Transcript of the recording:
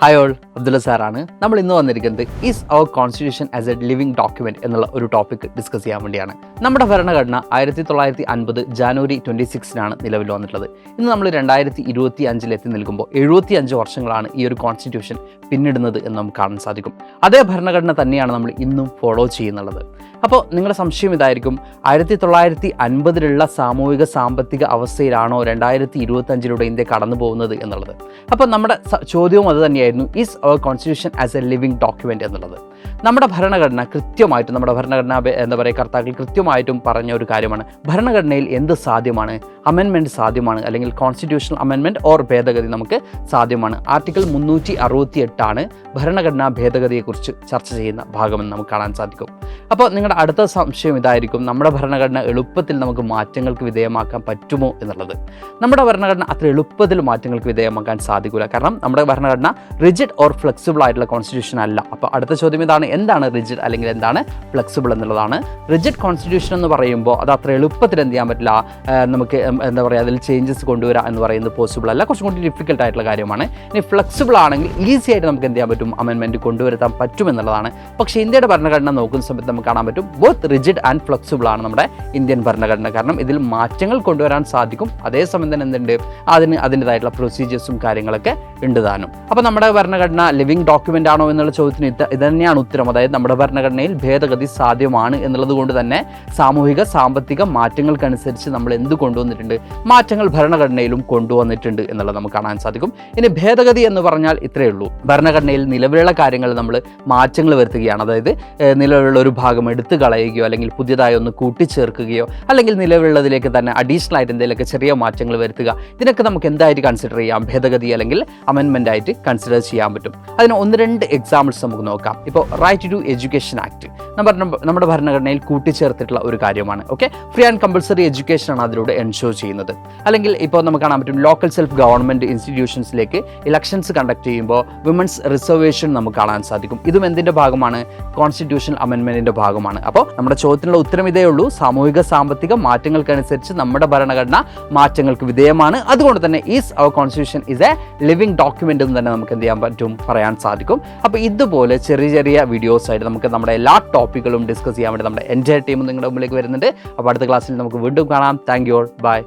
Hi all, Abdulla സാറാണ്. നമ്മൾ ഇന്ന് വന്നിരിക്കുന്നത് is our constitution as a living document എന്നുള്ള ഒരു ടോപ്പിക് ഡിസ്കസ് ചെയ്യാൻ വേണ്ടിയാണ്. നമ്മുടെ ഭരണഘടന 1950 ജാനുവരി 26 നിലവിൽ വന്നിട്ടുള്ളത്. ഇന്ന് നമ്മൾ 2025 എത്തി നിൽക്കുമ്പോൾ 75 വർഷങ്ങളാണ് ഈ ഒരു കോൺസ്റ്റിറ്റ്യൂഷൻ പിന്നിടുന്നത് എന്ന് നമുക്ക് കാണാൻ സാധിക്കും. അതേ ഭരണഘടന തന്നെയാണ് നമ്മൾ ഇന്നും ഫോളോ ചെയ്യുന്നുള്ളത്. അപ്പോൾ നിങ്ങളുടെ സംശയം ഇതായിരിക്കും, 1950 സാമൂഹിക സാമ്പത്തിക അവസ്ഥയിലാണോ 2025 ഇന്ത്യ കടന്നു പോകുന്നത് എന്നുള്ളത്. അപ്പോൾ നമ്മുടെ ചോദ്യവും അത് തന്നെയായിരുന്നു, is our constitution as a living document എന്നുള്ളത്. നമ്മുടെ ഭരണഘടന കൃത്യമായിട്ടും കർത്താക്കൾ കൃത്യമായിട്ടും പറഞ്ഞ ഒരു കാര്യമാണ്, ഭരണഘടനയിൽ എന്ത് സാധ്യമാണ്, അമെൻമെൻറ്റ് സാധ്യമാണ്, അല്ലെങ്കിൽ കോൺസ്റ്റിറ്റ്യൂഷണൽ അമെൻമെൻറ്റ് ഓർ ഭേദഗതി നമുക്ക് സാധ്യമാണ്. ആർട്ടിക്കിൾ 368 ഭരണഘടനാ ഭേദഗതിയെക്കുറിച്ച് ചർച്ച ചെയ്യുന്ന ഭാഗമെന്ന് നമുക്ക് കാണാൻ സാധിക്കും. അപ്പോൾ നിങ്ങളുടെ അടുത്ത സംശയം ഇതായിരിക്കും, നമ്മുടെ ഭരണഘടന എളുപ്പത്തിൽ നമുക്ക് മാറ്റങ്ങൾക്ക് വിധേയമാക്കാൻ പറ്റുമോ എന്നുള്ളത്. നമ്മുടെ ഭരണഘടന അത്ര എളുപ്പത്തിൽ മാറ്റങ്ങൾക്ക് വിധേയമാക്കാൻ സാധിക്കില്ല. കാരണം നമ്മുടെ ഭരണഘടന റിജിഡ് ഓർ ഫ്ലെക്സിബിൾ ആയിട്ടുള്ള കോൺസ്റ്റിറ്റ്യൂഷൻ അല്ല. അപ്പോൾ അടുത്ത ചോദ്യം ഇതാണ്, എന്താണ് റിജിഡ് അല്ലെങ്കിൽ എന്താണ് ഫ്ലെക്സിബിൾ എന്നുള്ളതാണ്. റിജിഡ് കോൺസ്റ്റിറ്റ്യൂഷൻ എന്ന് പറയുമ്പോൾ അത് അത്ര എളുപ്പത്തിൽ എന്ത് ചെയ്യാൻ പറ്റില്ല, നമുക്ക് അതിൽ ചേഞ്ചസ് കൊണ്ടുവരിക എന്ന് പറയുന്നത് പോസിബിൾ അല്ല, കുറച്ചും കൂടി ഡിഫിക്കൽട്ട് ആയിട്ടുള്ള കാര്യമാണ്. ഇനി ഫ്ലെക്സിബിൾ ആണെങ്കിൽ ഈസി ആയിട്ട് നമുക്ക് എന്ത് ചെയ്യാൻ പറ്റും, അമെൻമെൻറ്റ് കൊണ്ടുവരുത്താൻ പറ്റുമെന്നുള്ളതാണ്. പക്ഷേ ഇന്ത്യയുടെ ഭരണഘടന നോക്കുന്ന സമയത്ത് നമുക്ക് കാണാൻ പറ്റും, ബോത്ത് റിജിഡ് ആൻഡ് ഫ്ലെക്സിബിൾ ആണ് നമ്മുടെ ഇന്ത്യൻ ഭരണഘടന. കാരണം ഇതിൽ മാറ്റങ്ങൾ കൊണ്ടുവരാൻ സാധിക്കും, അതേസമയം തന്നെ എന്തുണ്ട്, അതിൻ്റെതായിട്ടുള്ള പ്രൊസീജിയേഴ്സും കാര്യങ്ങളൊക്കെ ഉണ്ട് താനും. അപ്പോൾ നമ്മുടെ ഭരണഘടന ലിവിംഗ് ഡോക്യുമെൻ്റ് ആണോ എന്നുള്ള ചോദ്യത്തിന് ഇത് തന്നെയാണ് ഉത്തരം. അതായത് നമ്മുടെ ഭരണഘടനയിൽ ഭേദഗതി സാധ്യമാണ് എന്നുള്ളത് കൊണ്ട് തന്നെ സാമൂഹിക സാമ്പത്തിക മാറ്റങ്ങൾക്കനുസരിച്ച് നമ്മൾ എന്ത് കൊണ്ടുവന്നിട്ടുണ്ട്, മാറ്റങ്ങൾ ഭരണഘടനയിലും കൊണ്ടുവന്നിട്ടുണ്ട് എന്നുള്ളത് നമുക്ക് കാണാൻ സാധിക്കും. ഇനി ഭേദഗതി എന്ന് പറഞ്ഞാൽ ഇത്രയേ ഉള്ളൂ, ഭരണഘടനയിൽ നിലവിലുള്ള കാര്യങ്ങൾ നമ്മൾ മാറ്റങ്ങൾ വരുത്തുകയാണ്. അതായത് നിലവിലുള്ള ഒരു ഭാഗം എടുത്തു കളയുകയോ അല്ലെങ്കിൽ പുതിയതായി ഒന്ന് കൂട്ടിച്ചേർക്കുകയോ അല്ലെങ്കിൽ നിലവിലുള്ളതിലേക്ക് തന്നെ അഡീഷണൽ ആയിട്ട് എന്തെങ്കിലുമൊക്കെ ചെറിയ മാറ്റങ്ങൾ വരുത്തുക, ഇതിനൊക്കെ നമുക്ക് എന്തായിട്ട് കൺസിഡർ ചെയ്യാം, ഭേദഗതി അല്ലെങ്കിൽ അമെൻമെൻ്റ് ആയിട്ട് കൺസിഡർ ചെയ്യാൻ പറ്റും. അതിന് 1-2 എക്സാമ്പിൾസ് നമുക്ക് നോക്കാം. ഇപ്പോൾ റൈറ്റ് ടു എഡ്യൂക്കേഷൻ ആക്ട് നമ്മുടെ ഭരണഘടനയിൽ കൂട്ടിച്ചേർത്തിട്ടുള്ള ഒരു കാര്യമാണ്. Okay, free and compulsory education ആണ് അതിലൂടെ എൻഷുർ ചെയ്യുന്നത്. അല്ലെങ്കിൽ ഇപ്പോൾ നമുക്ക് കാണാൻ പറ്റും, ലോക്കൽ സെൽഫ് ഗവൺമെൻറ് ഇൻസ്റ്റിറ്റ്യൂഷൻസിലേക്ക് ഇലക്ഷൻസ് കണ്ടക്ട് ചെയ്യുമ്പോൾ വിമൻസ് റിസർവേഷൻ നമുക്ക് കാണാൻ സാധിക്കും. ഇതും എന്തിൻ്റെ ഭാഗമാണ്, കോൺസ്റ്റിറ്റ്യൂഷണൽ അമെൻമെൻറ്റിൻ്റെ ഭാഗമാണ്. അപ്പോൾ നമ്മുടെ ചോദ്യത്തിനുള്ള ഉത്തരം ഇതേ ഉള്ളൂ, സാമൂഹിക സാമ്പത്തിക മാറ്റങ്ങൾക്കനുസരിച്ച് നമ്മുടെ ഭരണഘടന മാറ്റങ്ങൾക്ക് വിധേയമാണ്. അതുകൊണ്ട് തന്നെ is our constitution is a living document എന്ന് തന്നെ നമുക്ക് എന്ത് ചെയ്യാൻ പറ്റും, പറയാൻ സാധിക്കും. അപ്പോൾ ഇതുപോലെ ചെറിയ ചെറിയ വീഡിയോസ് ആയിട്ട് നമുക്ക് നമ്മുടെ എല്ലാ ടോപ്പിക്കുകളും ഡിസ്കസ് ചെയ്യാൻ വേണ്ടി നമ്മുടെ എൻ്റയർ ടീം നിങ്ങളുടെ മുമ്പിലേക്ക് വരുന്നുണ്ട്. അപ്പോൾ അടുത്ത ക്ലാസ്സിൽ നമുക്ക് വീണ്ടും കാണാം. Thank you all, by.